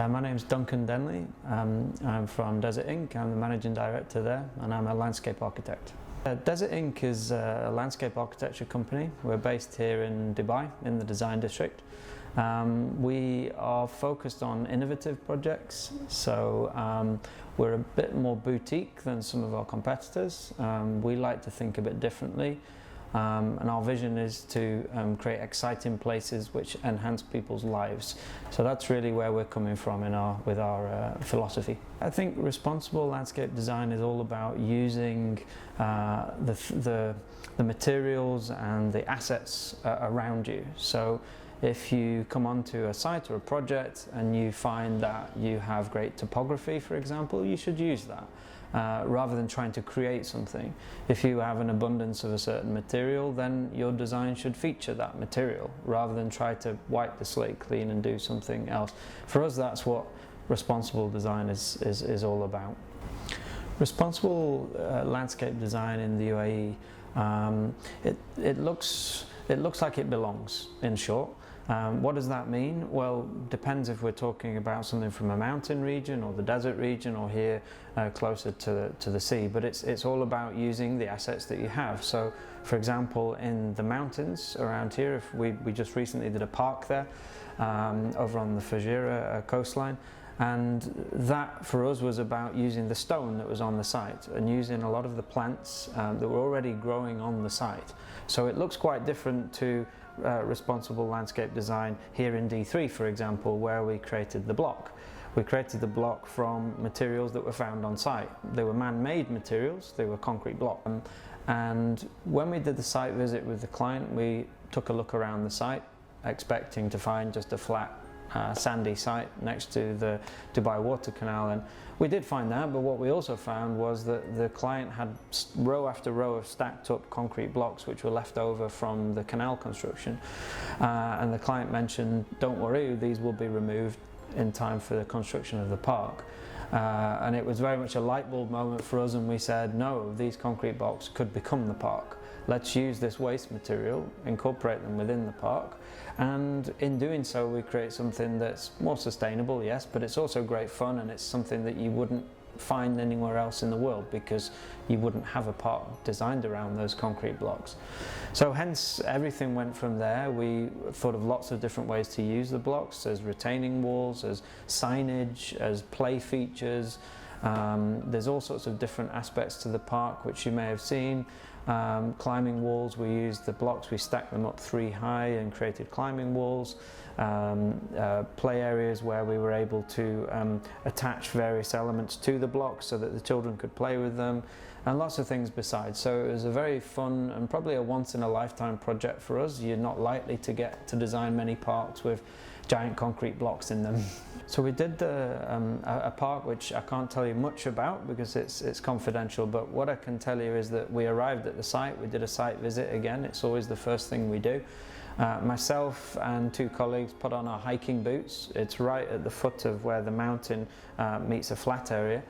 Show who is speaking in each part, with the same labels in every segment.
Speaker 1: My name's Duncan Denley. I'm from Desert Inc. I'm the managing director there, and I'm a landscape architect. Desert Inc. is a landscape architecture company. We're based here in Dubai, in the design district. We are focused on innovative projects, so we're a bit more boutique than some of our competitors. We like to think a bit differently. And our vision is to create exciting places which enhance people's lives. So that's really where we're coming from with our philosophy. I think responsible landscape design is all about using the materials and the assets around you. So if you come onto a site or a project and you find that you have great topography, for example, you should use that rather than trying to create something. If you have an abundance of a certain material, then your design should feature that material rather than try to wipe the slate clean and do something else. For us, that's what responsible design is all about. Responsible landscape design in the UAE, it looks like it belongs, in short. What does that mean? Well, depends if we're talking about something from a mountain region or the desert region or here closer to the sea, but it's all about using the assets that you have. So for example, in the mountains around here, if we just recently did a park there over on the Fujairah coastline, and that for us was about using the stone that was on the site and using a lot of the plants that were already growing on the site. So it looks quite different to responsible landscape design here in D3, for example, where we created the block. We created the block from materials that were found on site. They were man-made materials, they were concrete block. And when we did the site visit with the client, we took a look around the site, expecting to find just a flat sandy site next to the Dubai Water Canal, and we did find that, but what we also found was that the client had row after row of stacked up concrete blocks which were left over from the canal construction, and the client mentioned, don't worry, these will be removed in time for the construction of the park. And it was very much a light bulb moment for us, and we said, no, these concrete blocks could become the park. Let's use this waste material, incorporate them within the park, and in doing so we create something that's more sustainable, yes, but it's also great fun, and it's something that you wouldn't find anywhere else in the world because you wouldn't have a park designed around those concrete blocks. So hence everything went from there. We thought of lots of different ways to use the blocks, as retaining walls, as signage, as play features. There's all sorts of different aspects to the park which you may have seen. Climbing walls, we used the blocks, we stacked them up 3 high and created climbing walls. Play areas where we were able to attach various elements to the blocks so that the children could play with them, and lots of things besides. So it was a very fun and probably a once-in-a-lifetime project for us. You're not likely to get to design many parks with giant concrete blocks in them. So we did a park which I can't tell you much about because it's confidential, but what I can tell you is that we arrived at the site, we did a site visit again. It's always the first thing we do. Myself and 2 colleagues put on our hiking boots. It's right at the foot of where the mountain meets a flat area.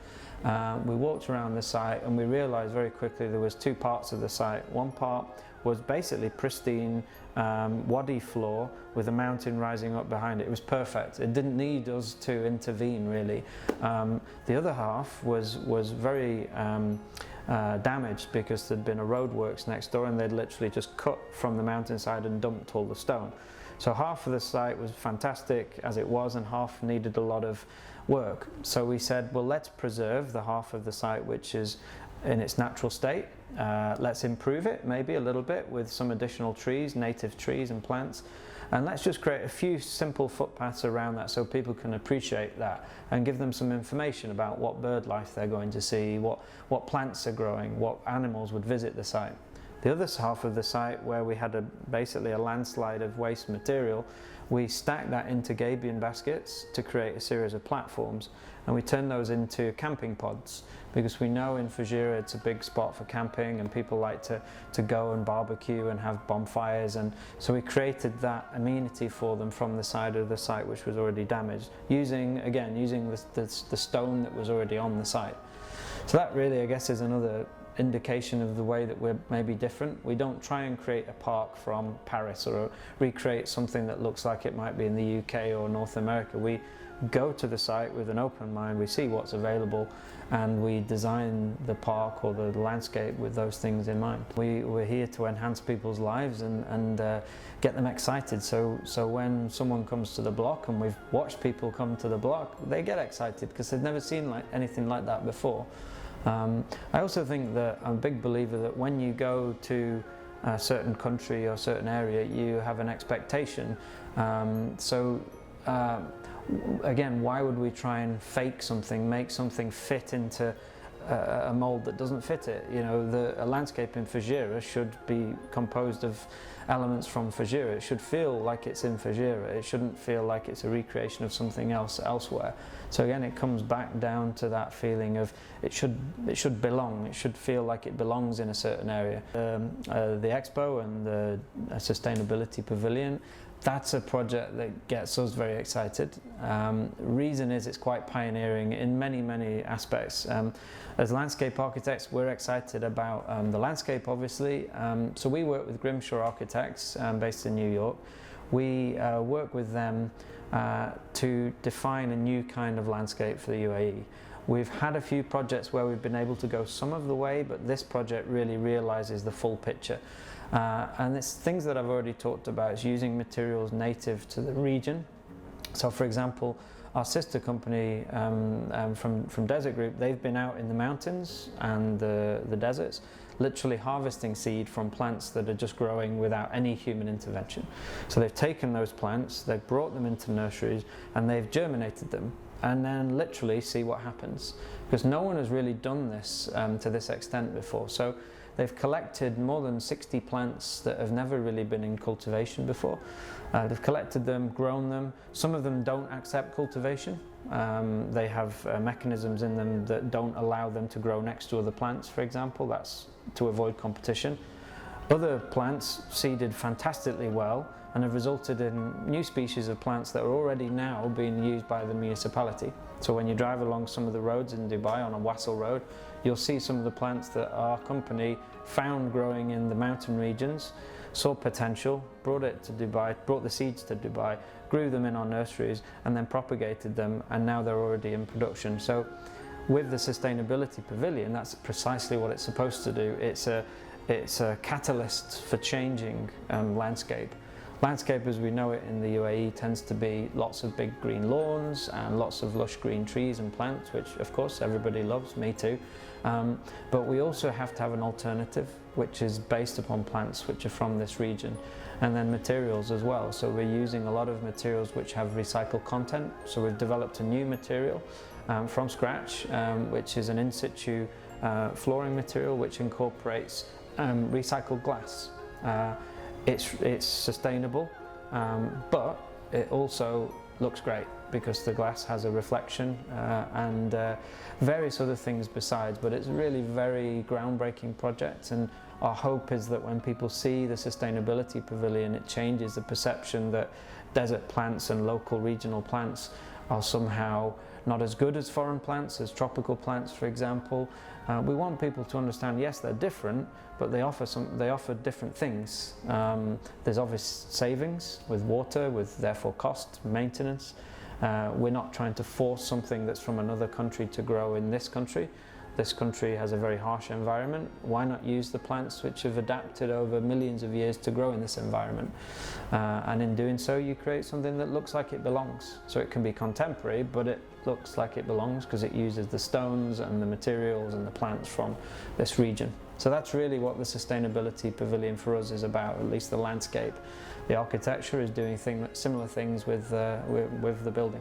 Speaker 1: We walked around the site and we realized very quickly there was 2 parts of the site. One part was basically pristine wadi floor with a mountain rising up behind it. It was perfect. It didn't need us to intervene really. The other half was very damaged because there'd been a roadworks next door and they'd literally just cut from the mountainside and dumped all the stone. So half of the site was fantastic as it was and half needed a lot of work. So we said, well, let's preserve the half of the site which is in its natural state. Let's improve it maybe a little bit with some additional trees, native trees and plants, and let's just create a few simple footpaths around that so people can appreciate that and give them some information about what bird life they're going to see, what plants are growing, what animals would visit the site. The other half of the site, where we had basically a landslide of waste material, we stacked that into gabion baskets to create a series of platforms, and we turned those into camping pods because we know in Fujairah it's a big spot for camping and people like to go and barbecue and have bonfires, and so we created that amenity for them from the side of the site which was already damaged, using the stone that was already on the site. So that really, I guess, is another indication of the way that we're maybe different. We don't try and create a park from Paris or recreate something that looks like it might be in the UK or North America. We go to the site with an open mind, we see what's available, and we design the park or the landscape with those things in mind. We're here to enhance people's lives and get them excited, so when someone comes to the block, and we've watched people come to the block, they get excited because they've never seen anything like that before. I also think that I'm a big believer that when you go to a certain country or certain area, you have an expectation. Again, why would we try and fake something, make something fit into a mold that doesn't fit it? You know, a landscape in Fujairah should be composed of elements from Fujairah. It should feel like it's in Fujairah. It shouldn't feel like it's a recreation of something else elsewhere. So again, it comes back down to that feeling of it should belong. It should feel like it belongs in a certain area. The expo and the sustainability pavilion, that's a project that gets us very excited. Reason is it's quite pioneering in many aspects. As landscape architects, we're excited about the landscape, obviously. So we work with Grimshaw Architects, based in New York. We work with them to define a new kind of landscape for the UAE. We've had a few projects where we've been able to go some of the way, but this project really realizes the full picture. And it's things that I've already talked about. It's using materials native to the region. So for example, our sister company from Desert Group, they've been out in the mountains and the deserts, literally harvesting seed from plants that are just growing without any human intervention. So they've taken those plants, they've brought them into nurseries, and they've germinated them, and then literally see what happens. Because no one has really done this to this extent before. So they've collected more than 60 plants that have never really been in cultivation before. They've collected them, grown them. Some of them don't accept cultivation. They have mechanisms in them that don't allow them to grow next to other plants, for example. That's to avoid competition. Other plants seeded fantastically well and have resulted in new species of plants that are already now being used by the municipality. So when you drive along some of the roads in Dubai on a Wassel road, you'll see some of the plants that our company found growing in the mountain regions, saw potential, brought it to Dubai, brought the seeds to Dubai, grew them in our nurseries, and then propagated them, and now they're already in production. So with the sustainability pavilion, that's precisely what it's supposed to do. It's a catalyst for changing landscape. Landscape as we know it in the UAE tends to be lots of big green lawns and lots of lush green trees and plants, which of course everybody loves, me too. But we also have to have an alternative which is based upon plants which are from this region, and then materials as well. So we're using a lot of materials which have recycled content. So we've developed a new material from scratch, which is an in situ flooring material which incorporates recycled glass. It's sustainable, but it also looks great because the glass has a reflection and various other things besides. But it's really very groundbreaking project, and our hope is that when people see the sustainability pavilion, it changes the perception that desert plants and local regional plants are somehow not as good as foreign plants, as tropical plants, for example. We want people to understand, yes, they're different, but they offer different things. There's obvious savings with water, with therefore cost, maintenance. We're not trying to force something that's from another country to grow in this country. This country has a very harsh environment. Why not use the plants which have adapted over millions of years to grow in this environment? And in doing so, you create something that looks like it belongs. So it can be contemporary, but it looks like it belongs because it uses the stones and the materials and the plants from this region. So that's really what the sustainability pavilion for us is about, at least the landscape. The architecture is doing similar things with the building.